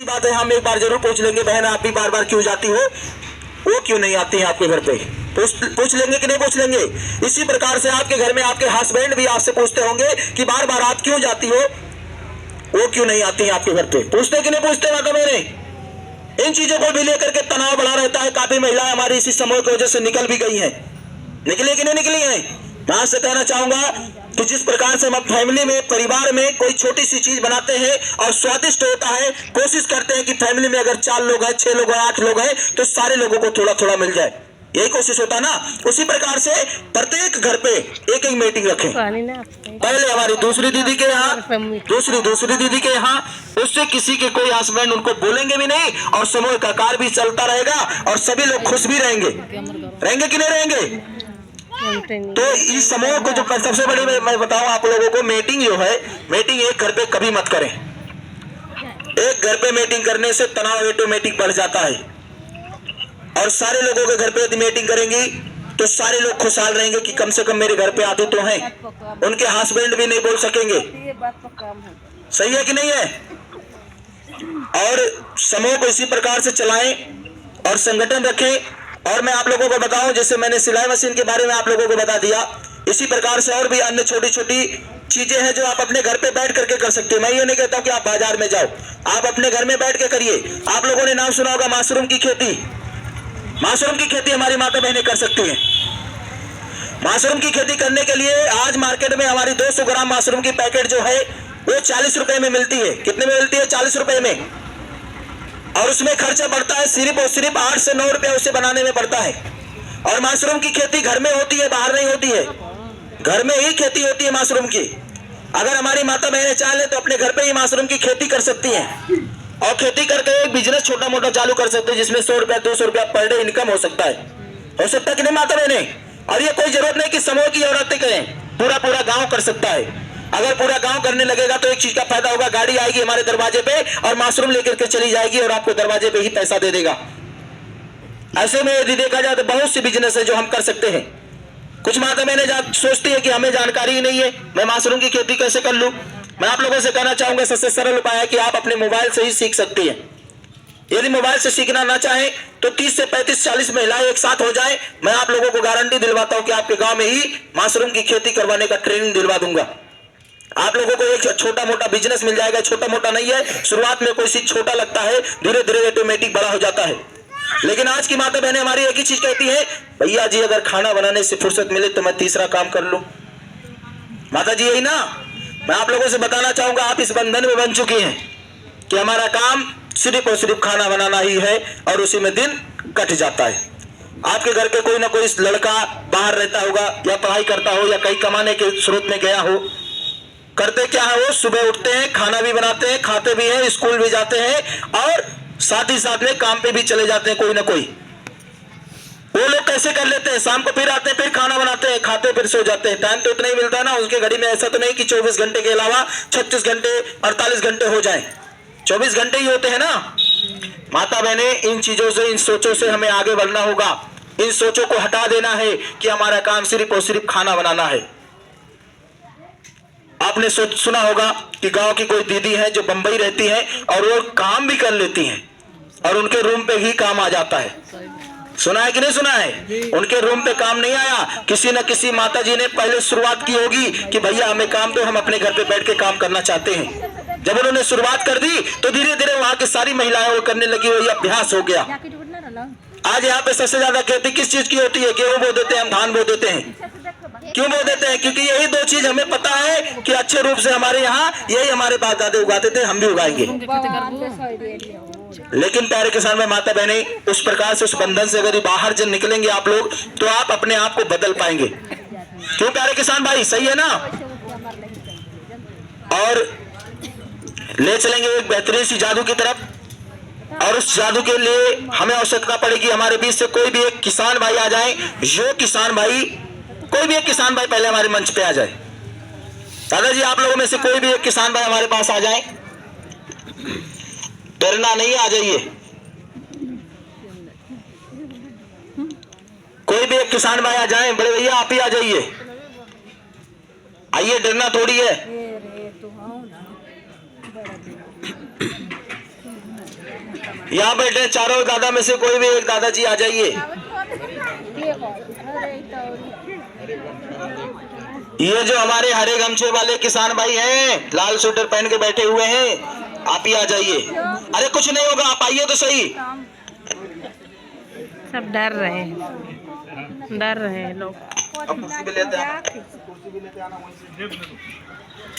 बात है, हम एक बार जरूर पूछ लेंगे, बहन आप भी बार बार क्यों जाती हो, वो क्यों नहीं आती है आपके घर पे, पूछ लेंगे कि नहीं पूछ लेंगे। इसी प्रकार से आपके घर में आपके हस्बैंड भी आपसे पूछते होंगे कि बार बार आप क्यों जाती हो, वो क्यों नहीं आती है आपके घर पे, पूछते कि नहीं पूछते। माता मेरे इन चीजों को भी लेकर के तनाव बढ़ा रहता है। काफी महिलाएं हमारी इसी समूह की वजह से निकल भी गई हैं, निकली कि नहीं निकली हैं। मैं आपसे कहना चाहूंगा कि जिस प्रकार से हम फैमिली में, परिवार में कोई छोटी सी चीज बनाते हैं और स्वादिष्ट होता है, कोशिश करते हैं कि फैमिली में अगर 4 लोग हैं, 6 लोग हैं, 8 लोग हैं, तो सारे लोगों को थोड़ा थोड़ा मिल जाए, यही कोशिश होता ना। उसी प्रकार से प्रत्येक घर पे एक एक मीटिंग रखें। पहले हमारी दूसरी दीदी के यहाँ, दूसरी दीदी के यहाँ, उससे किसी के कोई हस्बैंड उनको बोलेंगे भी नहीं और समूह का कार्य भी चलता रहेगा और सभी लोग खुश भी रहेंगे कि नहीं रहेंगे। तो इस समूह को जो सबसे बड़ी मैं बताऊं आप लोगों को, मीटिंग जो है, मीटिंग एक घर पे कभी मत करें। एक घर पे मीटिंग करने से तनाव ऑटोमेटिक बढ़ जाता है और सारे लोगों के घर पे यदि मीटिंग करेंगी तो सारे लोग खुशहाल रहेंगे कि कम से कम मेरे घर पे आते तो हैं। उनके हस्बैंड भी नहीं बोल सकेंगे, सही है कि नहीं है। और समूह को इसी प्रकार से चलाएं और संगठन रखें। और मैं आप लोगों को बताऊं, जैसे मैंने सिलाई मशीन के बारे में आप लोगों को बता दिया, इसी प्रकार से और भी अन्य छोटी छोटी चीजें हैं जो आप अपने घर पे बैठ करके कर सकते हैं। मैं ये नहीं कहता हूं कि आप बाजार में जाओ, आप अपने घर में बैठ के करिए। आप लोगों ने नाम सुना होगा मशरूम की खेती। मशरूम की खेती हमारी माता बहनें कर सकती हैं। मशरूम की खेती करने के लिए आज मार्केट में हमारी 200 ग्राम मशरूम की पैकेट जो है वो 40 रुपए में मिलती है। कितने में मिलती है? 40 रुपए में। और उसमें खर्चा बढ़ता है सिर्फ और सिर्फ 8 से 9 रुपए उसे बनाने में पड़ता है। और मशरूम की खेती घर में होती है, बाहर नहीं होती है, घर में ही खेती होती है मशरूम की। अगर हमारी माता बहनें चाहे तो अपने घर पे ही मशरूम की खेती कर सकती हैं और खेती करके एक बिजनेस छोटा मोटा चालू कर सकते हैं जिसमें 100 रुपया 200 रुपया पर डे इनकम हो सकता है कि नहीं माता बहनें। और ये कोई जरूरत नहीं कि समूह की औरतें करें, पूरा पूरा गांव कर सकता है। अगर पूरा गांव करने लगेगा तो एक चीज का फायदा होगा, गाड़ी आएगी हमारे दरवाजे पे और मशरूम लेकर के चली जाएगी और आपको दरवाजे पे ही पैसा दे देगा। ऐसे में यदि देखा जाए तो बहुत सी बिजनेस है जो हम कर सकते हैं। कुछ माता बहनें सोचती है कि हमें जानकारी ही नहीं है, मैं मशरूम की खेती कैसे कर लूं। मैं आप लोगों से कहना चाहूंगा, सबसे सरल उपाय है कि आप अपने मोबाइल से ही सीख सकती हैं। यदि मोबाइल से सीखना ना चाहे तो 30 से 35-40 महिलाएं एक साथ हो जाए, मैं आप लोगों को गारंटी दिलवाता हूं कि आपके गांव में ही मशरूम की खेती करवाने का ट्रेनिंग दिलवा दूंगा। आप लोगों को एक छोटा मोटा बिजनेस मिल जाएगा। छोटा मोटा नहीं है, शुरुआत में कोई चीज छोटा लगता है, धीरे धीरे ऑटोमेटिक बड़ा हो जाता है। लेकिन आज की माता बहनें हमारी एक ही चीज कहती है, भैया जी अगर खाना बनाने से फुर्सत मिले तो मैं तीसरा काम कर लूं। माता जी यही ना। मैं आप लोगों से बताना चाहूंगा, आप इस बंधन में बन चुकी हैं कि हमारा काम सिर्फ और सिर्फ खाना बनाना ही है और उसी में दिन कट जाता है। आपके घर के कोई ना कोई लड़का बाहर रहता होगा या पढ़ाई करता हो या कहीं कमाने के स्रोत में गया हो। करते क्या है, वो सुबह उठते हैं, खाना भी बनाते हैं, खाते भी हैं, स्कूल भी जाते हैं और साथ ही साथ में काम पे भी चले जाते हैं कोई ना कोई। वो लोग कैसे कर लेते हैं, शाम को फिर आते हैं, फिर खाना बनाते हैं, खाते फिर सो जाते हैं। टाइम तो इतना ही मिलता है ना उसके घड़ी में। ऐसा तो नहीं कि 24 घंटे के अलावा 36 घंटे 48 घंटे हो जाए, 24 घंटे ही होते हैं ना। माता बहने इन चीजों से, इन सोचों से हमें आगे बढ़ना होगा। इन सोचों को हटा देना है कि हमारा काम सिर्फ और सिर्फ खाना बनाना है। आपने सुना होगा कि गांव की कोई दीदी है जो बंबई रहती है और वो काम भी कर लेती हैं और उनके रूम पे ही काम आ जाता है। सुना है कि नहीं सुना है? उनके रूम पे काम नहीं आया, किसी न किसी माता जी ने पहले शुरुआत की होगी कि भैया हमें काम दो, हम अपने घर पे बैठ के काम करना चाहते हैं। जब उन्होंने शुरुआत कर दी तो धीरे धीरे वहां की सारी महिलाएं वो करने लगी, वही अभ्यास हो गया। आज यहाँ पे सबसे ज्यादा खेती किस चीज की होती है? गेहूं बो देते हैं, हम धान बो देते हैं। क्यों बो देते हैं? क्योंकि यही 2 चीज हमें पता है कि अच्छे रूप से हमारे यहाँ यही हमारे बाप दादे उगाते थे, हम भी उगाएंगे। लेकिन प्यारे किसान में माता बहने उस प्रकार से, उस बंधन से अगर बाहर जब निकलेंगे आप लोग तो आप अपने आप को बदल पाएंगे। क्यों प्यारे किसान भाई, सही है ना। और ले चलेंगे एक बेहतरीन सी जादू की तरफ। और उस जादू के लिए हमें आवश्यकता पड़ेगी हमारे बीच से कोई भी एक किसान भाई आ जाए। जो किसान भाई, कोई भी एक किसान भाई पहले हमारे मंच पे आ जाए। दादाजी आप लोगों में से कोई भी एक किसान भाई हमारे पास आ जाए, डरना नहीं, आ जाइए। कोई भी एक किसान भाई आ जाए, बड़े भैया आप ही आ जाइए, आइए, डरना थोड़ी है। यहाँ बैठे चारों दादा में से कोई भी एक दादाजी आ जाइए। ये जो हमारे हरे गमछे वाले किसान भाई हैं, लाल स्वेटर पहन के बैठे हुए हैं, आप ही आ जाइए। अरे कुछ नहीं होगा, आप आइए तो सही। सब डर रहे हैं लोग। अब कुर्सी भी लेते हैं।